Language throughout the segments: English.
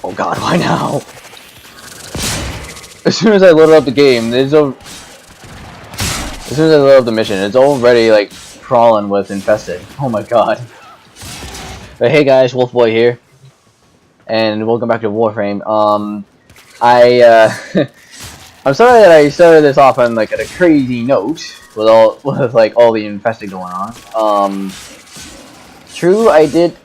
Oh god, why now? As soon as I load up the game, as soon as I load up the mission, it's already like crawling with infested. Oh my god. But hey guys, Wolfboy here, and welcome back to WarFrame. I'm sorry that I started this off on like a crazy note with all the infested going on. True, I did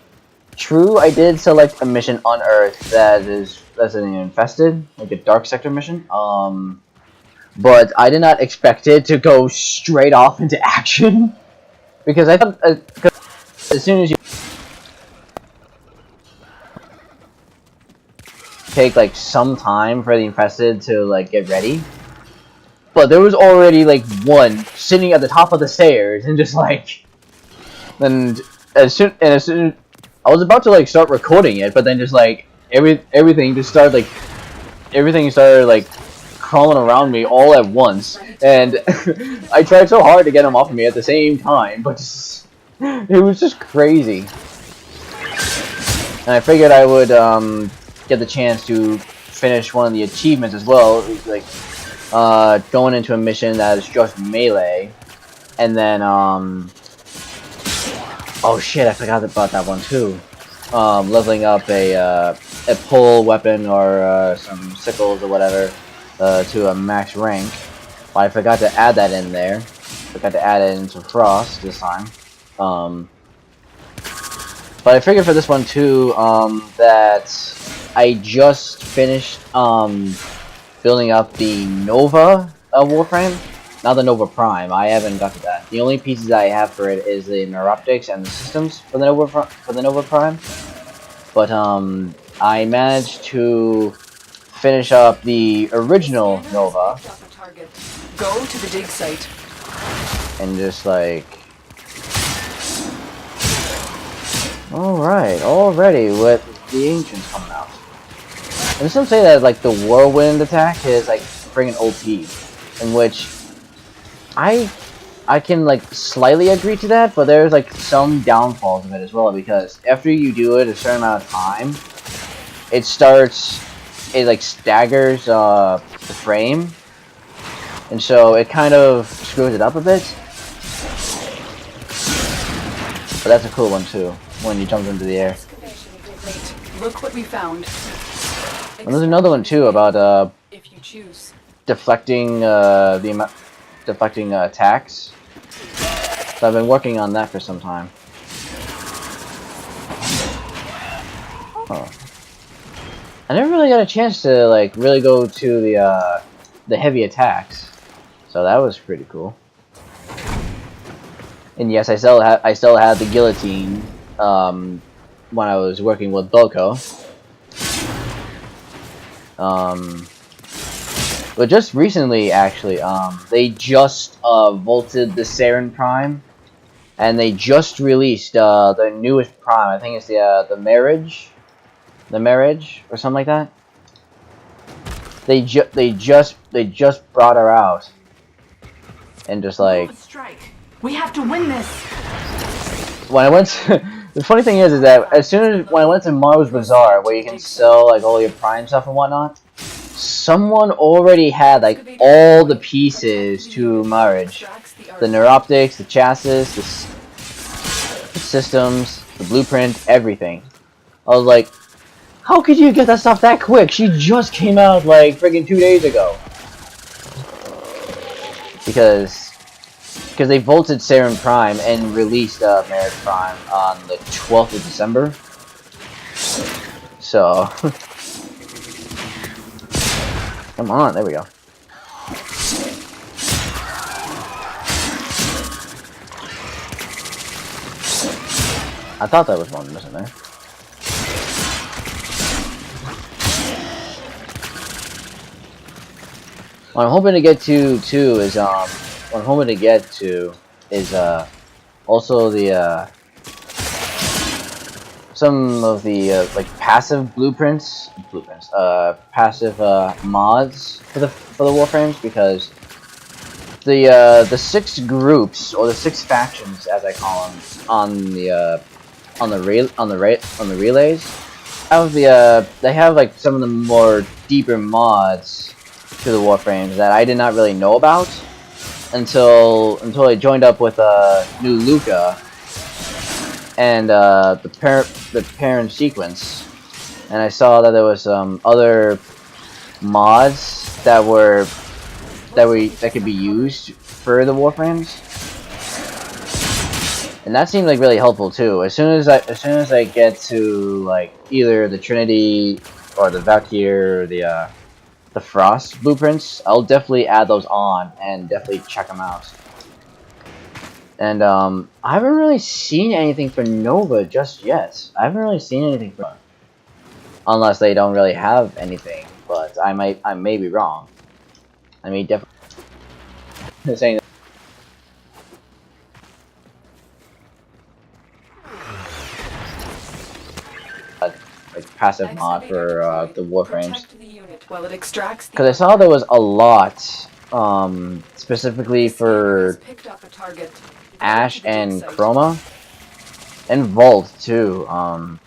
select a mission on Earth that's an infested, like a dark sector mission. But I did not expect it to go straight off into action because I thought as soon as you take like some time for the infested to like get ready, but there was already like one sitting at the top of the stairs and just like, and as soon I was about to like start recording it, but then just like everything started like crawling around me all at once, and I tried so hard to get them off of me at the same time, but it was just crazy. And I figured I would get the chance to finish one of the achievements as well, like going into a mission that is just melee, and then oh shit, I forgot about that one too. Leveling up a pole weapon or some sickles or whatever to a max rank. But I forgot to add that in there. Forgot to add it into Frost this time. But I figured for this one too that I just finished building up the Nova Warframe. Not the Nova Prime. I haven't got to that. The only pieces I have for it is the neuroptics and the systems for the Nova Prime. But I managed to finish up the original Nova. Go to the dig site. And just like, alright, already with the ancients coming out. And some say that like the whirlwind attack is like friggin' OP, in which I can like slightly agree to that, but there's like some downfalls of it as well, because after you do it a certain amount of time, it like staggers the frame, and so it kind of screws it up a bit. But that's a cool one too, when you jump into the air. Look what we found. And there's another one too about if you choose, deflecting deflecting attacks. So I've been working on that for some time. Oh. I never really got a chance to like really go to the heavy attacks, so that was pretty cool. And yes, I still had the guillotine when I was working with Belko. But just recently, actually, they just vaulted the Saren Prime, and they just released the newest Prime. I think it's the Marriage, or something like that. They just brought her out, and just like, we have to win this. When I went to, the funny thing is that when I went to Mario's Bazaar, where you can sell like all your Prime stuff and whatnot, someone already had like all the pieces to Marriage. The neuroptics, the chassis, the systems, the blueprint, everything. I was like, how could you get that stuff that quick? She just came out like friggin' 2 days ago. Because they vaulted Saren Prime and released Marriage Prime on the 12th of December. So come on, there we go. I thought that was one missing there. What I'm hoping to get to too is also the some of the like passive passive mods for the Warframes, because the 6 groups, or the 6 factions as I call them, on the relays, have they have like some of the more deeper mods to the Warframes that I did not really know about until I joined up with new Luca and the parent sequence, and I saw that there was other mods that could be used for the Warframes, and that seemed like really helpful too. As soon as I get to like either the Trinity or the Valkyr or the Frost blueprints, I'll definitely add those on and definitely check them out. And I haven't really seen anything for Nova just yet. I haven't really seen anything for Nova. Unless they don't really have anything, but I may be wrong. I may definitely saying like passive mod for the Warframes. Because I saw there was a lot, specifically for Ash and Chroma, and Vault too. I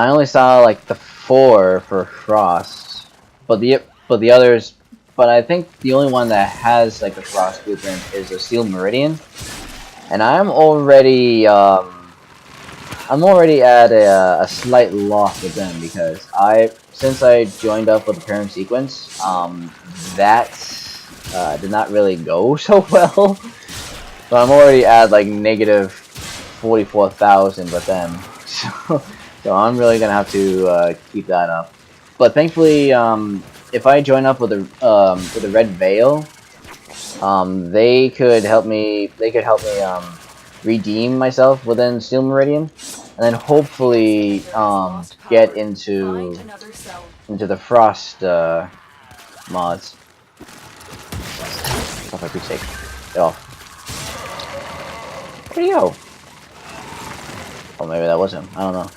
only saw like the 4 for Frost, but the others. But I think the only one that has like the Frost blueprint is a Steel Meridian, and I'm already at a slight loss with them because since I joined up with the parent sequence, that did not really go so well. So I'm already at like negative 44,000 with them. So I'm really gonna have to keep that up. But thankfully, if I join up with the Red Veil, they could help me. They could help me redeem myself within Steel Meridian, and then hopefully get into the Frost mods. Oh, for Pete's sake, get off! Where'd he go? Oh, maybe that was him. I don't know.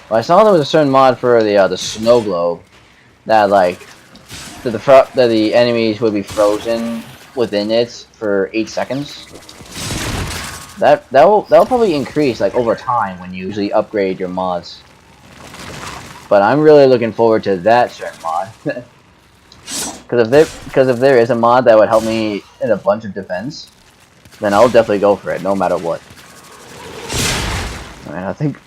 Well, I saw there was a certain mod for the snow globe that like that the enemies would be frozen within it for 8 seconds. That'll probably increase like over time when you usually upgrade your mods. But I'm really looking forward to that certain mod. Because if there is a mod that would help me in a bunch of defense, then I'll definitely go for it no matter what. Alright, I think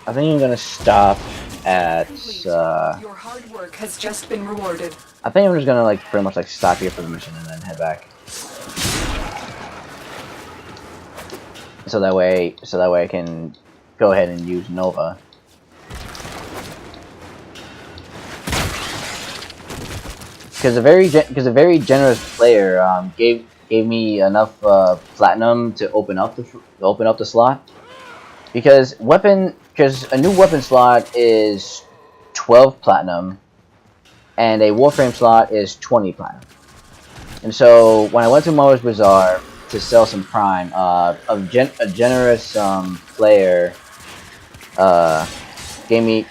I'm gonna stop at Your hard work has just been rewarded. I think I'm just gonna like pretty much like stop here for the mission and then head back. So that way I can go ahead and use Nova. Because a very generous player gave me enough platinum to open up the slot. Because a new weapon slot is 12 platinum, and a Warframe slot is 20 platinum. And so when I went to Mars Bazaar to sell some Prime, a generous player gave me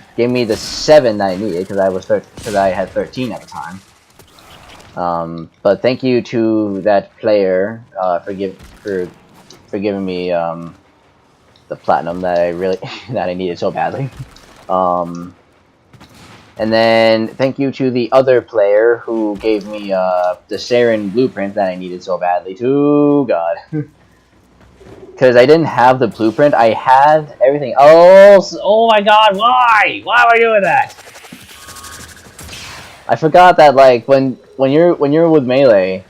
the 7 that I needed because I had 13 at the time. But thank you to that player for giving me the platinum that I needed so badly. And then thank you to the other player who gave me the Saren blueprint that I needed so badly too. God. Because I didn't have the blueprint, I had everything. Oh my God! Why? Why am I doing that? I forgot that like when you're with melee,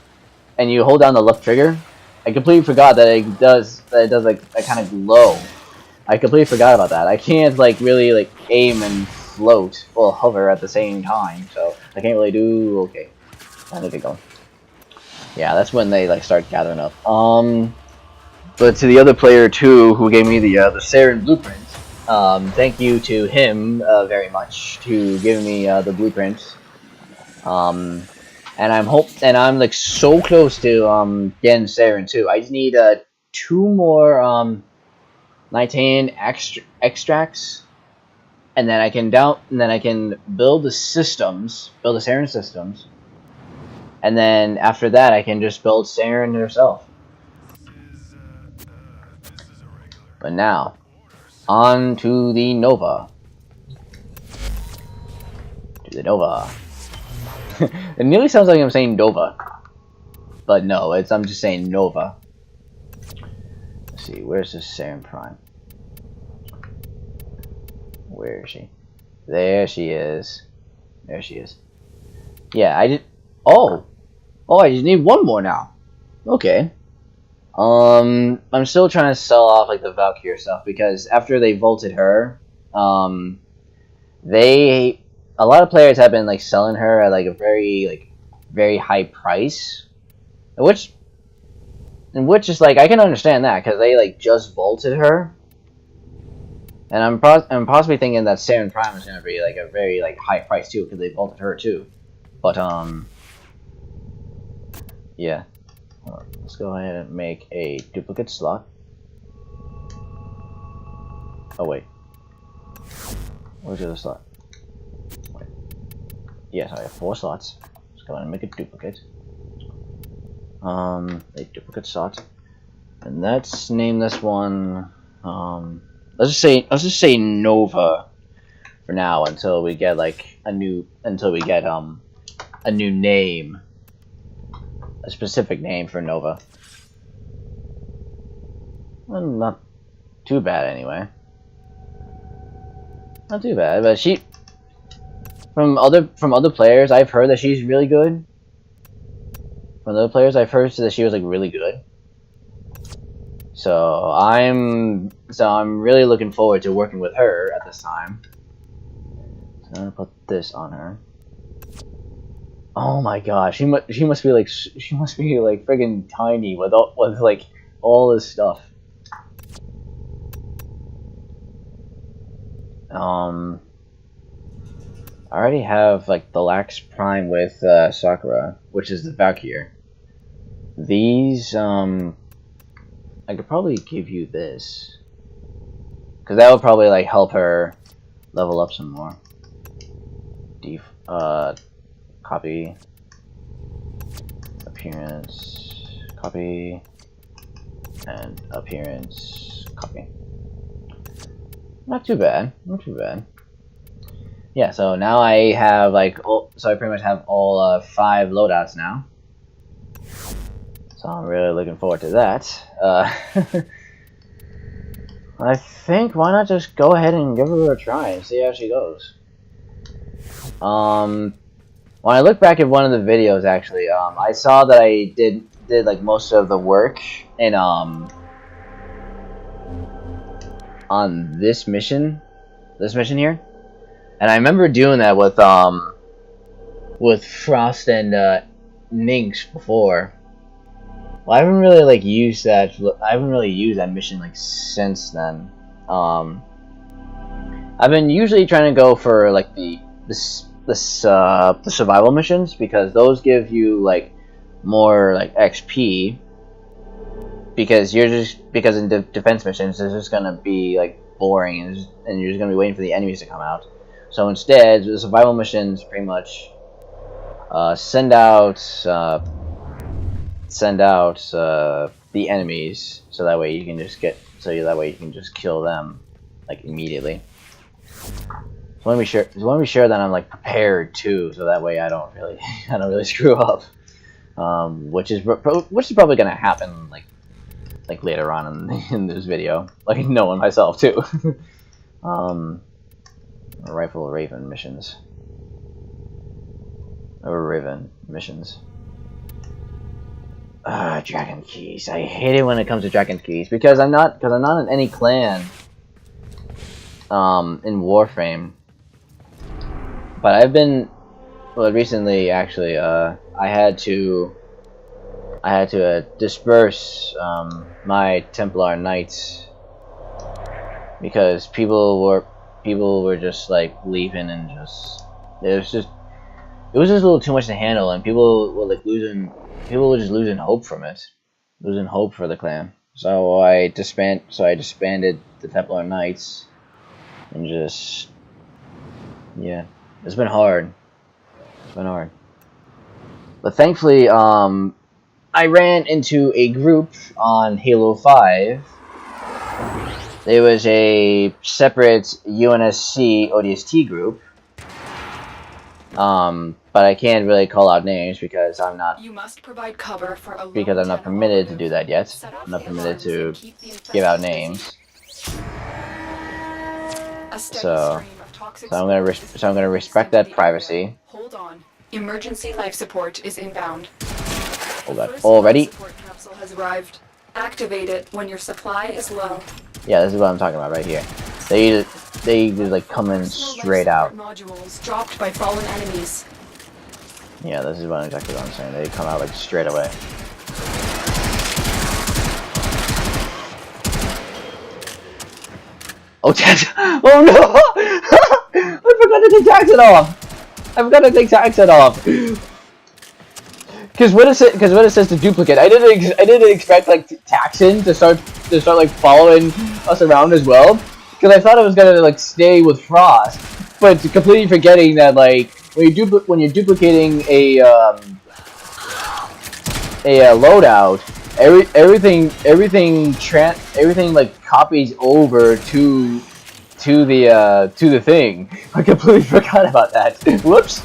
and you hold down the left trigger, I completely forgot that it does like a kind of glow. I completely forgot about that. I can't like really like aim and float or hover at the same time, so I can't really do. Okay, I need to go. Yeah, that's when they like start gathering up. But to the other player too, who gave me the Saren blueprint, thank you to him very much to give me the blueprint. And I'm like so close to getting Saren too. I just need 2 more 19 extracts, and then I can build the Saren systems, and then after that I can just build Saren herself. But now, On to the Nova. To the Nova. It nearly sounds like I'm saying Nova. But no, I'm just saying Nova. Let's see, where's this Saren Prime? Where is she? There she is. There she is. Yeah, I did. Oh! Oh, I just need one more now. Okay. I'm still trying to sell off like the Valkyrie stuff because after they vaulted her, a lot of players have been like selling her at like a very high price, which is like I can understand that because they like just vaulted her, and I'm possibly thinking that Saren Prime is gonna be like a very like high price too because they vaulted her too, but yeah. Let's go ahead and make a duplicate slot. Oh wait, where's the other slot? Wait. Yes, I have 4 slots. Let's go ahead and make a duplicate. A duplicate slot, and let's name this one. Let's just say Nova for now until we get like a new name. A specific name for Nova. Well, not too bad anyway. Not too bad, but she from other players I've heard that she's really good. From other players I've heard that she was like really good. So I'm really looking forward to working with her at this time. So I'm gonna put this on her. Oh my gosh, she must be like friggin' tiny with like all this stuff. I already have like the Lax Prime with Sakura, which is the Valkyrie. These I could probably give you this because that would probably like help her level up some more. Copy, appearance, copy, and appearance, copy. Not too bad, not too bad. Yeah, so now I have like, so I pretty much have all 5 loadouts now. So I'm really looking forward to that. I think why not just go ahead and give her a try and see how she goes. When I look back at one of the videos, actually, I saw that I did like most of the work in on this mission here, and I remember doing that with Frost and Nynx before. Well, I haven't really like used that. I haven't really used that mission like since then. I've been usually trying to go for like the survival missions because those give you like more like XP because in defense missions it's just gonna be like boring and you're just gonna be waiting for the enemies to come out. So instead, the survival missions pretty much send out the enemies so that way you can just kill them like immediately. So I want to be sure that I'm like prepared too, so that way I don't really screw up. Which is probably gonna happen like later on in this video, like knowing myself too. Rifle Raven missions. Or Raven missions. Dragon Keys. I hate it when it comes to Dragon Keys because I'm not in any clan. In Warframe. But I've been, well, recently actually. I had to disperse my Templar Knights because people were just like leaving and it was just a little too much to handle, and people were just losing hope from it, losing hope for the clan. So I disbanded the Templar Knights, and just yeah, it's been hard. But thankfully, I ran into a group on Halo 5 there was a separate UNSC ODST group. But I can't really call out names because I'm not. You must provide cover for a Because I'm not permitted to do that yet. I'm not permitted to give out names. So I'm gonna respect that privacy. Hold on. Emergency life support is inbound. Oh god. Already? Support capsule has arrived. Activate it when your supply is low. Yeah, this is what I'm talking about right here. They just like come in straight out. Modules dropped by fallen enemies. Yeah, this is exactly what I'm saying. They come out like straight away. Oh, oh no! I forgot to take Taxon off. I forgot to take Taxon off. Because what it says to duplicate, I didn't expect like Taxon to start like following us around as well. Because I thought it was gonna like stay with Frost, but completely forgetting that like when you're duplicating a loadout, everything like copies over to the thing. I completely forgot about that. Whoops.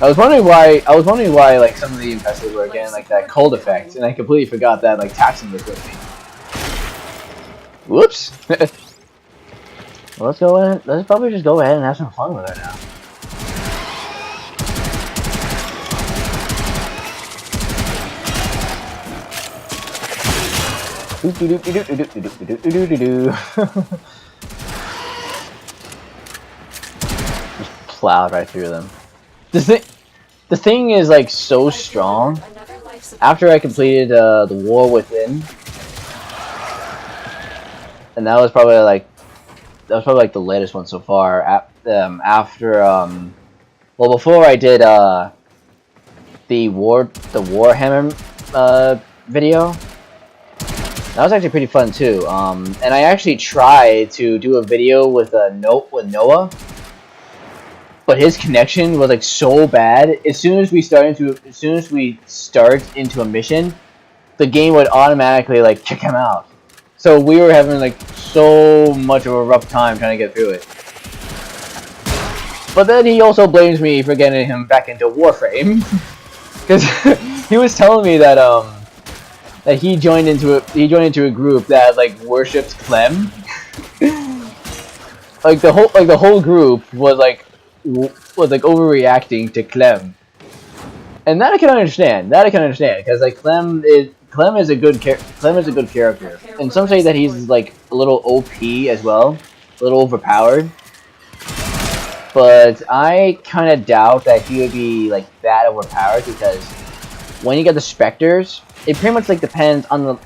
I was wondering why like some of the infested were getting like that cold effect, and I completely forgot that like Taxon was with me. Whoops. Well, let's go in. Let's probably just go ahead and have some fun with her now. Just plowed right through them. The thing is like so strong. After I completed the War Within, and that was probably like the latest one so far. After well, before I did the Warhammer video. That was actually pretty fun too. And I actually tried to do a video with Noah, but his connection was like so bad. As soon as we start into a mission, the game would automatically like kick him out. So we were having like so much of a rough time trying to get through it. But then he also blames me for getting him back into Warframe, because he was telling me that that he joined into a group that like worshipped Clem. like the whole group was like overreacting to Clem, and that I can understand. Because like Clem is a good character, and some say that he's like a little OP as well, a little overpowered. But I kind of doubt that he would be like that overpowered, because when you get the Spectres, it pretty much depends on the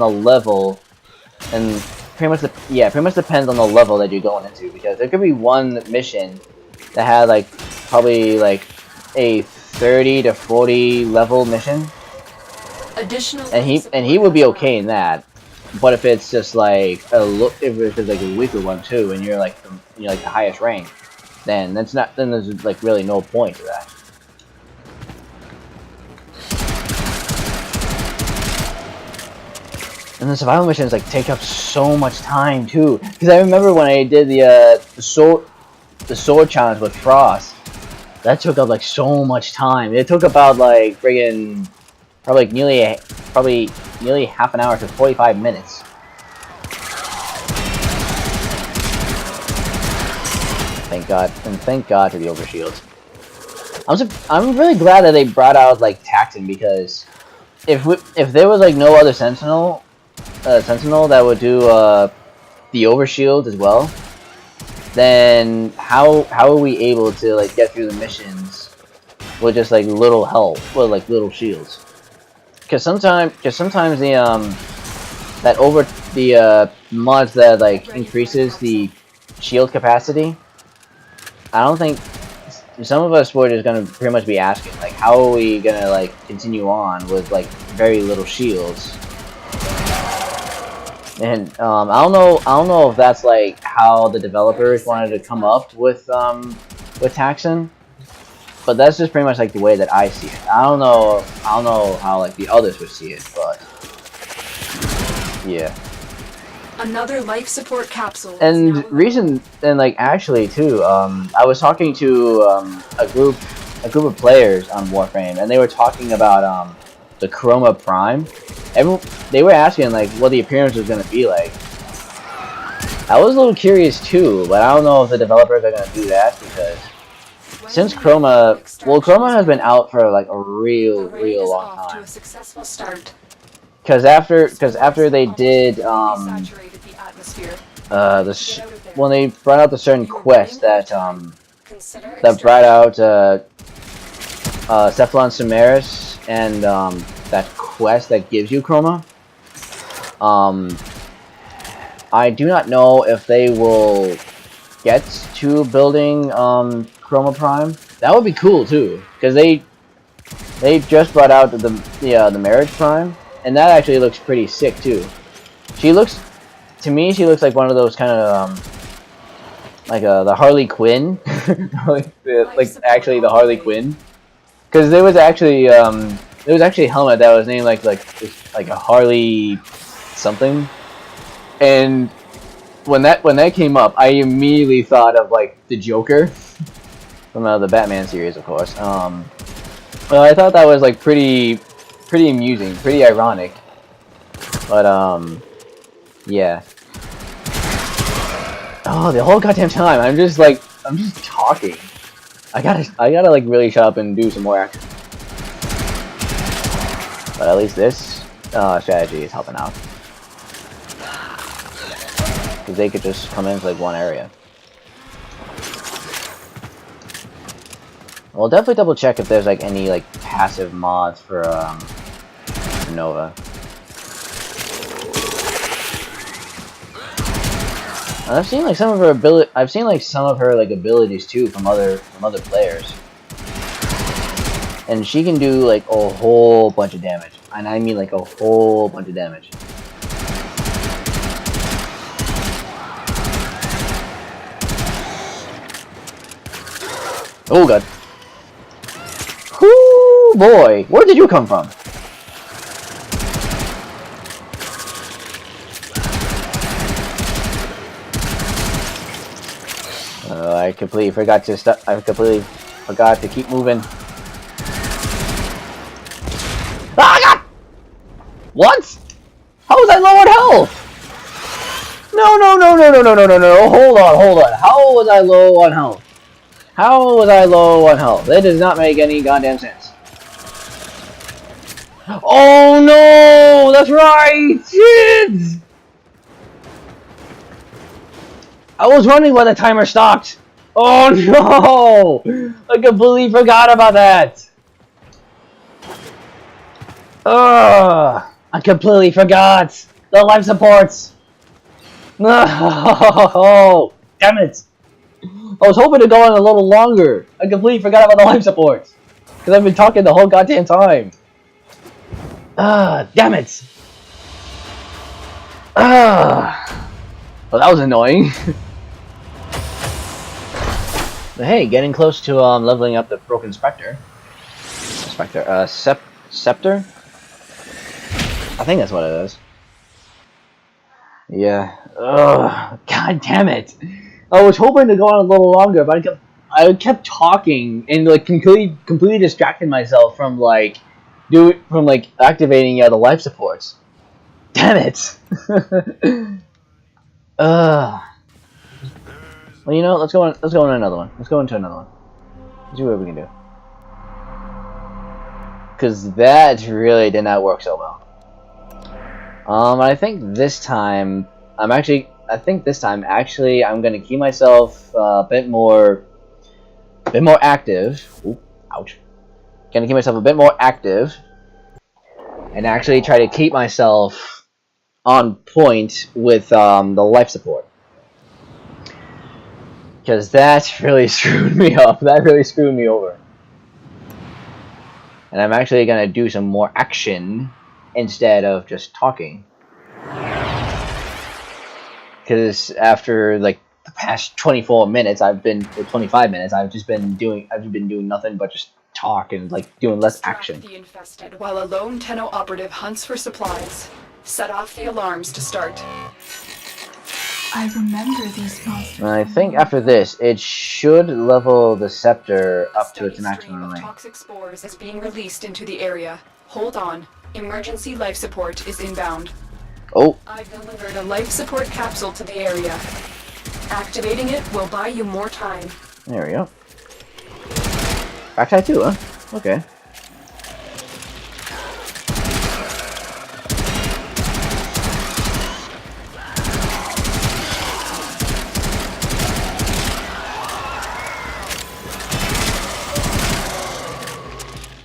level, and pretty much depends on the level that you're going into, because there could be one mission that had like probably like a 30 to 40 level mission, and he would be okay in that. But if it's just like if it's like a weaker one too, and you're like the highest rank, then there's like really no point to that. And the survival missions like take up so much time too. Because I remember when I did the sword challenge with Frost, that took up like so much time. It took about like friggin' probably nearly half an hour to 45 minutes. Thank God, and thank God for the overshields. I'm really glad that they brought out like Taxon, because if there was like no other Sentinel that would do the overshield as well, then how are we able to like get through the missions with just like little help, with like little shields? Because sometimes the mods that like increases the shield capacity, I don't think some of us were just gonna pretty much be asking like, how are we gonna like continue on with like very little shields? And I don't know if that's like how the developers wanted to come up with Taxon, but that's just pretty much like the way that I see it. I don't know how like the others would see it, but yeah. Another life support capsule. And like actually too, I was talking to a group of players on Warframe, and they were talking about the Chroma Prime. They were asking like what the appearance was gonna be like. I was a little curious too, but I don't know if the developers are gonna do that because since Chroma has been out for like a real long time. To a successful start. Because after they did when they brought out the certain quest that brought out Cephalon Samaris and that quest that gives you Chroma. I do not know if they will get to building Chroma Prime. That would be cool too, because they just brought out the Marriage Prime, and that actually looks pretty sick too. She looks like one of those kind of like the Harley Quinn, like actually the Harley Quinn, because there was actually a helmet that was named like a Harley something. And when that came up, I immediately thought of like the Joker from the Batman series, of course. Well, I thought that was like pretty amusing, pretty ironic. But yeah. Oh, the whole goddamn time I'm just talking. I gotta like really shut up and do some more action. But at least this strategy is helping out. Because they could just come into like one area. We'll definitely double check if there's like any like passive mods for Nova. And I've seen like some of her abilities too from other players. And she can do like a whole bunch of damage. And I mean like a whole bunch of damage. Oh god. Whoo boy, where did you come from? I completely forgot to keep moving. Ah god! What? How was I low on health? No. Hold on. How was I low on health? How was I low on health? That does not make any goddamn sense. Oh no! That's right! Shit! I was running while the timer stopped! Oh no! I completely forgot about that! Ugh! I completely forgot! The life supports! No! Damn it! I was hoping to go on a little longer. I completely forgot about the life supports. Because I've been talking the whole goddamn time. Ah, damn it. Ah. Well, that was annoying. But hey, getting close to leveling up the Broken Spectre. Scepter? I think that's what it is. Yeah. Ugh. God damn it. I was hoping to go on a little longer, but I kept talking and like completely distracted myself from activating the life supports. Damn it! Well, you know, let's go on another one. Let's go into another one. Let's see what we can do. Because that really did not work so well. I think this time I'm gonna keep myself a bit more active. Ooh, ouch. Gonna keep myself a bit more active, and actually try to keep myself on point with the life support. Because that really screwed me up. That really screwed me over. And I'm actually gonna do some more action instead of just talking. Because after like the past 25 minutes, I've just been doing nothing but just talk and like doing less action. The infested while a lone Tenno operative hunts for supplies. Set off the alarms to start. I remember these monsters. And I think after this, it should level the scepter up to its maximum range. Toxic spores is being released into the area. Hold on. Emergency life support is inbound. Oh, I've delivered a life support capsule to the area. Activating it will buy you more time. there we go. Backside too, huh? Okay.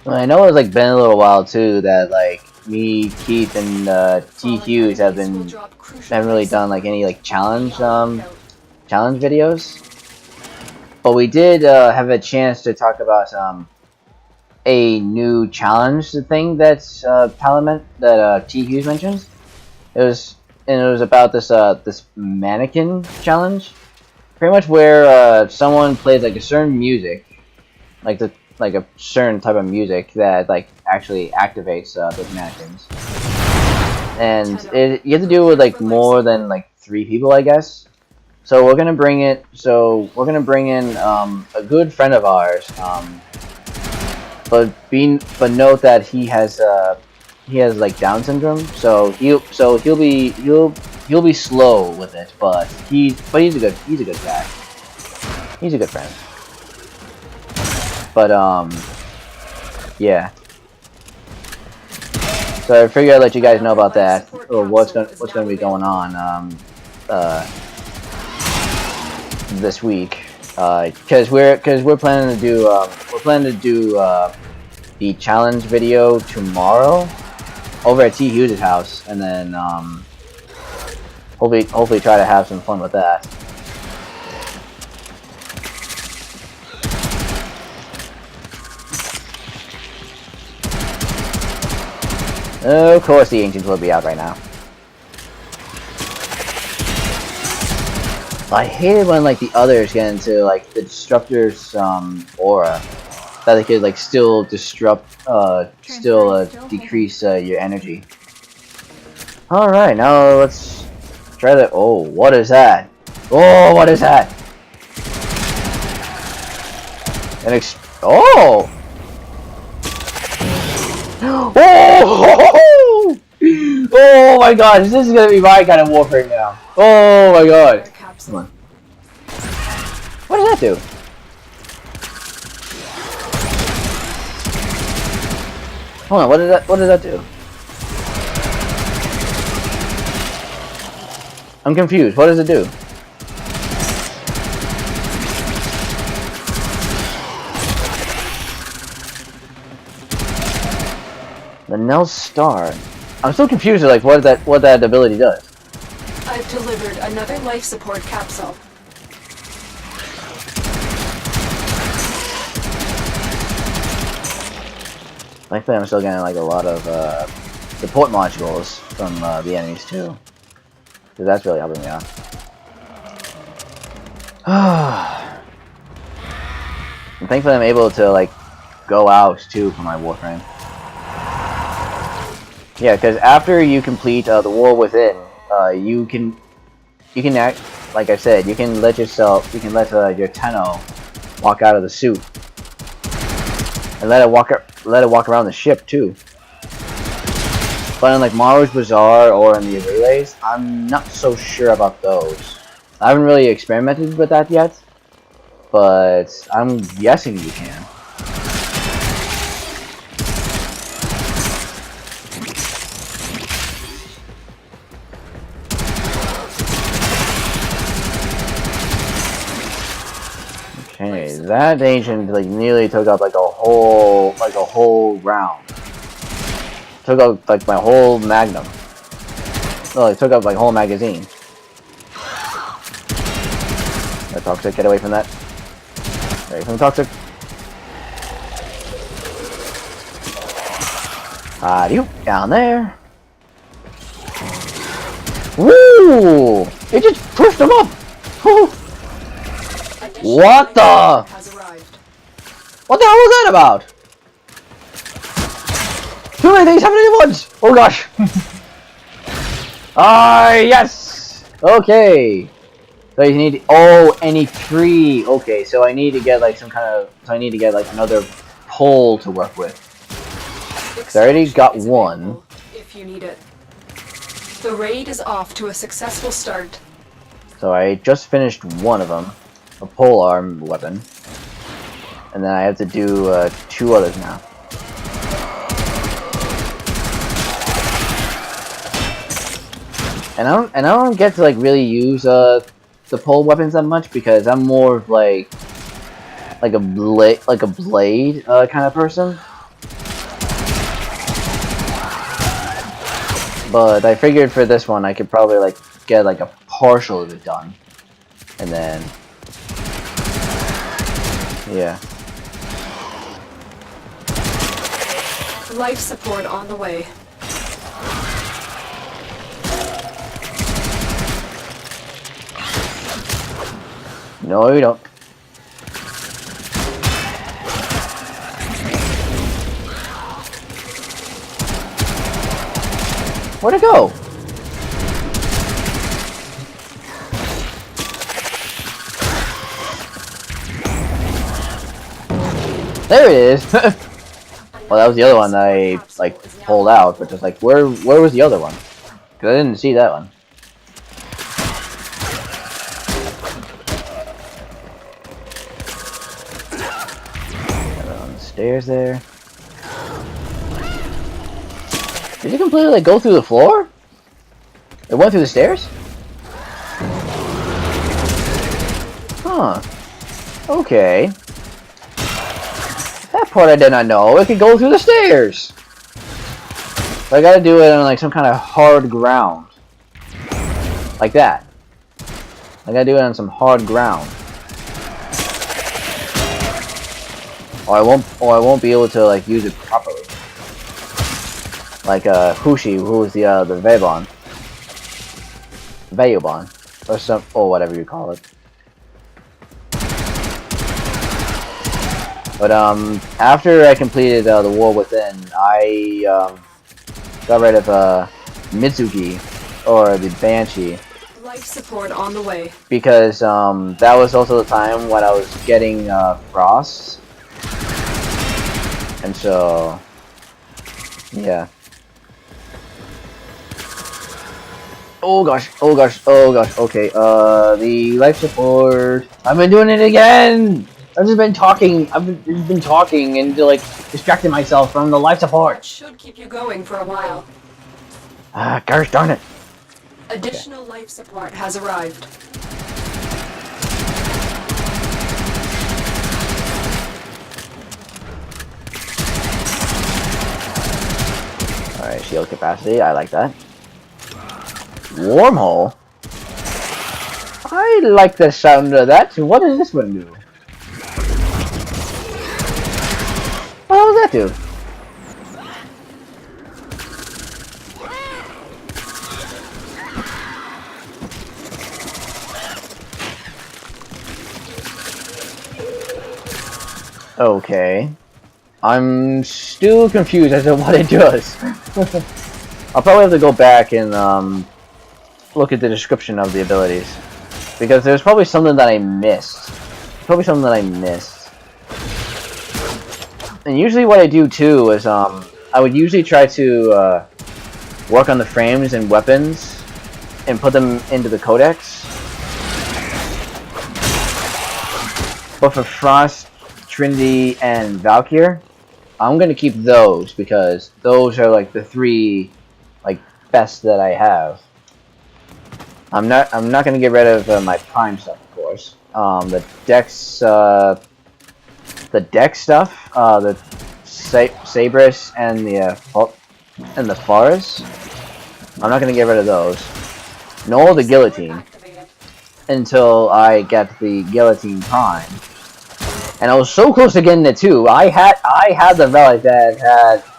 I know it's like been a little while too that like me, Keith, and T Hughes haven't really done like any like challenge videos, but we did have a chance to talk about a new challenge thing that's T Hughes mentioned. It was about this mannequin challenge, pretty much where someone plays like a certain music, like a certain type of music that like actually activates those mannequins, and you have to do it with like more than like 3 people, I guess. So we're gonna bring in a good friend of ours, but note that he has like Down syndrome, so he'll be slow with it, but he's a good guy. He's a good friend. But yeah. So I figured I'd let you guys know about that, or what's gonna be going on this week, because we're planning to do the challenge video tomorrow over at T Hughes' house, and then hopefully try to have some fun with that. Of course the Ancients will be out right now. I hate it when like the others get into like the Disruptor's aura, that they could like still disrupt, decrease your energy. Alright, now let's try to... Oh, what is that? Oh, what is that? Oh! Oh! Oh my gosh, this is gonna be my kind of warfare now. Oh my god. Come on. What does that do? Hold on, what does that do? I'm confused. What does it do? The Nell Star. I'm so confused at like what that ability does. I've delivered another life support capsule. Thankfully, I'm still getting like a lot of support modules from the enemies too, because that's really helping me out. And thankfully, I'm able to like go out too for my warframe. Yeah, because after you complete the War Within, you can act, like I said, you can let your Tenno walk out of the suit, and let it walk around the ship too. But in like Maru's Bazaar or in the relays, I'm not so sure about those. I haven't really experimented with that yet, but I'm guessing you can. Okay, that ancient like nearly took up like a whole round. Took up like my whole magnum. Oh, it took up like whole magazine. The toxic, get away from that. Away from the toxic. You down there. Woo! It just pushed him up. Woo. What the? What the hell was that about? Too many things happening at once! Oh gosh! Yes! Okay! So you need, oh, any tree. Okay, so I need to get like some kind of, so I need to get like another pole to work with. So I already got one. If you need it. The raid is off to a successful start. So I just finished one of them, a pole arm weapon, and then I have to do 2 others now. And I don't get to like really use the pole weapons that much because I'm more of like a blade kind of person. But I figured for this one I could probably like get like a partial of it done, and then yeah. Life support on the way. No, you don't. Where'd it go? There it is. Well, that was the other one that I like pulled out, but just like where was the other one? Because I didn't see that one. On the stairs there. Did you completely like go through the floor? It went through the stairs? Huh. Okay. That part I did not know. It could go through the stairs. But I gotta do it on like some kind of hard ground. Like that. I gotta do it on some hard ground. Or I won't be able to like use it properly. Like Hushi, who was the Vebon. Veyobon. Or some, or whatever you call it. But after I completed the War Within, I got rid of Mitsuki, or the Banshee. Life support on the way. Because that was also the time when I was getting Frost. And so, yeah. Oh gosh, oh gosh, oh gosh, okay, the life support, I've been doing it again! I've just been talking, I've been talking and like, distracting myself from the life support. That should keep you going for a while. Ah, gosh darn it. Additional life support has arrived. Alright, shield capacity, I like that. Wormhole? I like the sound of that. What does this one do? What does that do? Okay. I'm still confused as to what it does. I'll probably have to go back and look at the description of the abilities, because there's probably something that I missed. And usually what I do too is I would usually try to work on the frames and weapons and put them into the codex. But for Frost, Trinity, and Valkyr, I'm gonna keep those because those are like the 3 like best that I have. I'm not gonna get rid of my prime stuff, of course. The dex stuff, the Sabris and the Forest. I'm not gonna get rid of those. Nor the Guillotine until I get the Guillotine Prime. And I was so close to getting it too. I had the relic that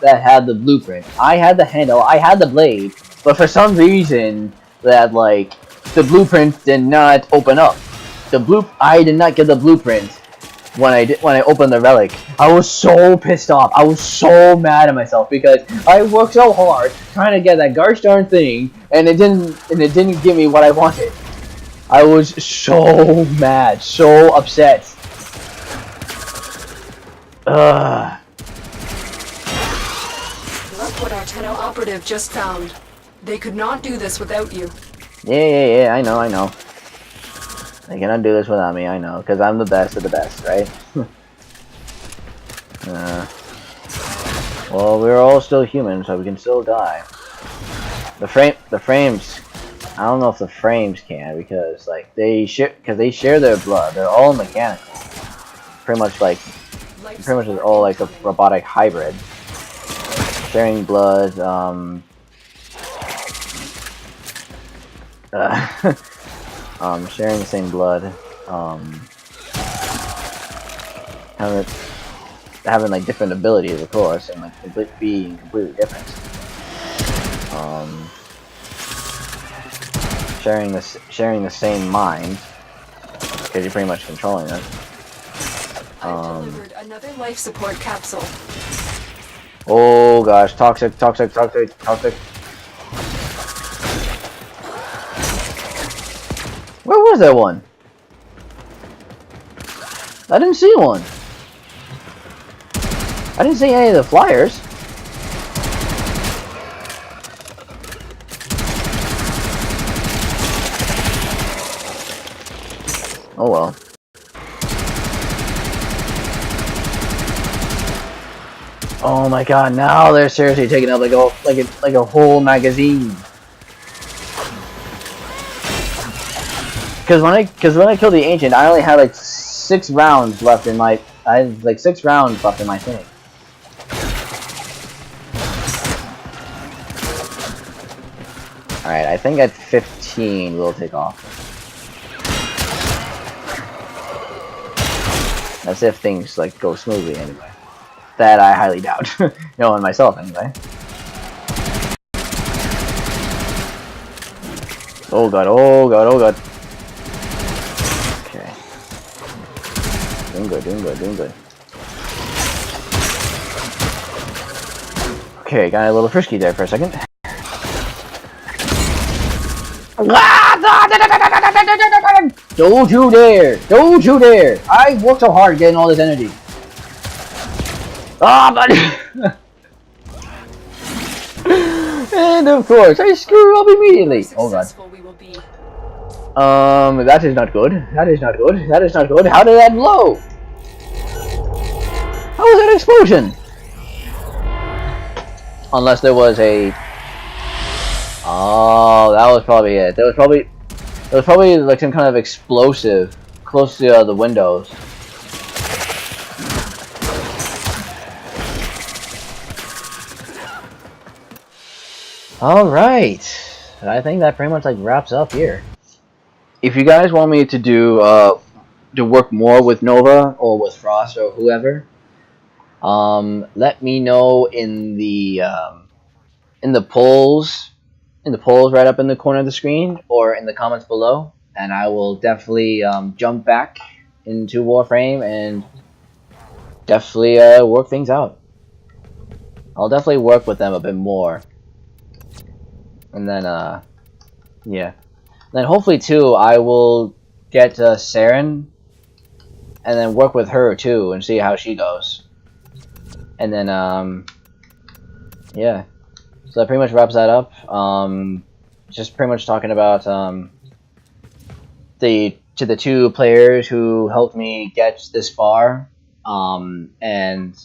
had the blueprint. I had the handle. I had the blade. But for some reason, that like the blueprint did not open up. I did not get the blueprint when I opened the relic. I was so pissed off. I was so mad at myself because I worked so hard trying to get that gosh darn thing, and it didn't give me what I wanted. I was so mad, so upset. Ugh. Look what our Tenno operative just found. They could not do this without you. Yeah, I know. They cannot do this without me, I know, because I'm the best of the best, right? Well, we're all still human, so we can still die. The frames, I don't know if the frames can, because, like, they share their blood. They're all mechanical. Pretty much it's all like a robotic hybrid. Sharing blood, sharing the same blood, having like different abilities, of course, and like being completely different. Sharing the same mind, because you're pretty much controlling it. I've delivered another life support capsule. Oh gosh, toxic. Where was that one? I didn't see one. I didn't see any of the flyers. Oh well. Oh my god, now they're seriously taking up like a whole magazine. Because when I killed the ancient, I only had like 6 rounds left in my thing. All right, I think at 15 we'll take off. That's if things like go smoothly anyway. That I highly doubt. Knowing myself anyway. Oh god. Okay. Doing good. Okay, got a little frisky there for a second. Don't you dare! I worked so hard getting all this energy. Ah, buddy! And of course, I screw up immediately. Oh god. That is not good. How did that blow? How was that an explosion? Unless there was a... Oh, that was probably it. There was probably like some kind of explosive close to the windows. Alright, I think that pretty much like wraps up here. If you guys want me to do to work more with Nova or with Frost or whoever, let me know in the polls right up in the corner of the screen or in the comments below, and I will definitely jump back into Warframe and definitely work things out. I'll definitely work with them a bit more. And then, yeah. Then hopefully, too, I will get Saren and then work with her, too, and see how she goes. And then, yeah. So that pretty much wraps that up. Just pretty much talking about, the 2 players who helped me get this far. And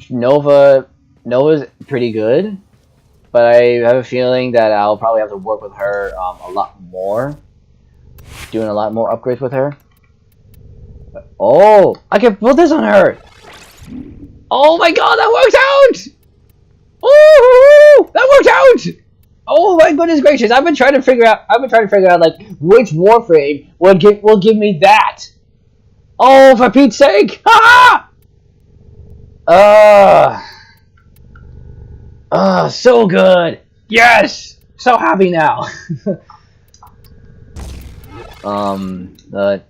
Nova's pretty good. But I have a feeling that I'll probably have to work with her a lot more. Doing a lot more upgrades with her. Oh! I can put this on her! Oh my god, that worked out! Ooh! That worked out! Oh my goodness gracious, I've been trying to figure out like which Warframe will give me that! Oh, for Pete's sake! Ha! So good! Yes! So happy now! But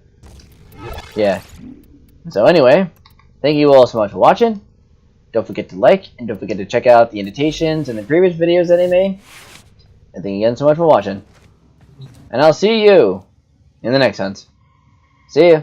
yeah. So anyway, thank you all so much for watching. Don't forget to like, and don't forget to check out the annotations and the previous videos that I made. And thank you again so much for watching. And I'll see you in the next hunt. See ya.